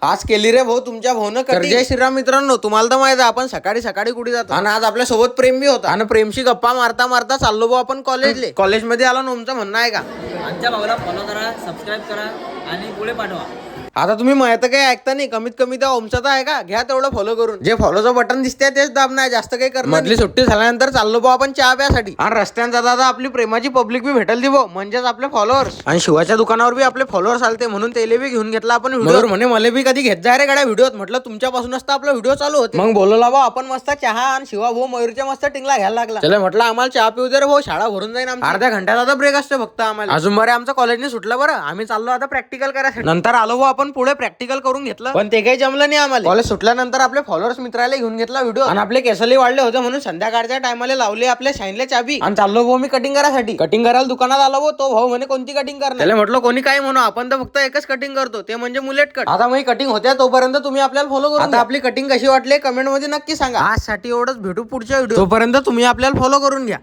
आज केली रे भाऊ तुमच्या भाऊनं कटिंग. जय श्रीराम मित्रांनो, तुम्हाला तर माहित आहे आपण सकाळी सकाळी कुठे जातो आणि आज आपल्या सोबत प्रेम बी होता आणि प्रेमशी गप्पा मारता मारता चाललो भाऊ आपण कॉलेजमध्ये आलो. नोमचं म्हणणं आहे का आमच्या भाऊला फॉलो करा, सबस्क्राईब करा आणि पुढे पाठवा. आता तुम्ही माहिती काही ऐकता नाही, कमीत कमी त्या ओमचा तर आहे का, घ्या तेवढं फॉलो करून. जे फॉलोचं बटन दिसते तेच दाबणार, जास्त काही करणार. मधली सुट्टी झाल्यानंतर चाललो भाऊ आपण चहा प्यासाठी आणि रस्त्यानं जाता आपली प्रेमाची पब्लिक बी भेटेल दी भाऊ, म्हणजेच आपले फॉलोअर्स. आणि शिवाच्या दुकानावर बी आपले फॉलोअर्स आलते म्हणून तेले बी घेऊन घेतला आपण व्हिडिओ. म्हणे मला बी कधी घेत जाय रे गाड्या व्हिडिओत. म्हटलं तुमच्यापासूनच तर आपला व्हिडिओ चालू होते. मग बोलवला भाऊ आपण मस्त चहा आणि शिवा भाऊ मयूरच्या मस्त टिंगला घ्यायला लागला. चला म्हटलं आम्हाला चहा पिऊ दे रे भाऊ, शाळा भरून जाईल आमची. अर्ध्या घंट्याचा ब्रेक असतो फक्त आम्हाला. अजून बरे आमचं कॉलेजने सुटलं बरं, आम्ही चाललो आता प्रॅक्टिकल करायसाठी. नंतर आलो भाऊ आपण पुढे प्रॅक्टिकल करून घेतलं, पण ते काही जमलं नाही आम्हाला. कॉलेज सुटल्यानंतर आपले फॉलोअर्स मित्राला घेऊन घेतला व्हिडिओ आणि आपले केसली वाढले होते म्हणून संध्याकाळच्या टायमाला लावले आपल्या शाईनला चाबी आणि चाललो भाऊ मी कटिंग करायसाठी. कटिंग करायला दुकानात आलो भाऊ, तो भाऊ म्हणे कोणती कटिंग करणार. त्याला म्हटलं कोणी काय म्हणू, आपण तर फक्त एकच कटिंग करतो, ते म्हणजे मुलेट कट. आता मी कटिंग होत्या तोपर्यंत तुम्ही आपल्याला फॉलो करून आता आपली कटिंग कशी वाटली कमेंट मध्ये नक्की सांगा. आजसाठी एवढंच, भेटू पुढच्या व्हिडिओ, तोपर्यंत तुम्ही आपल्याला फॉलो करून घ्या.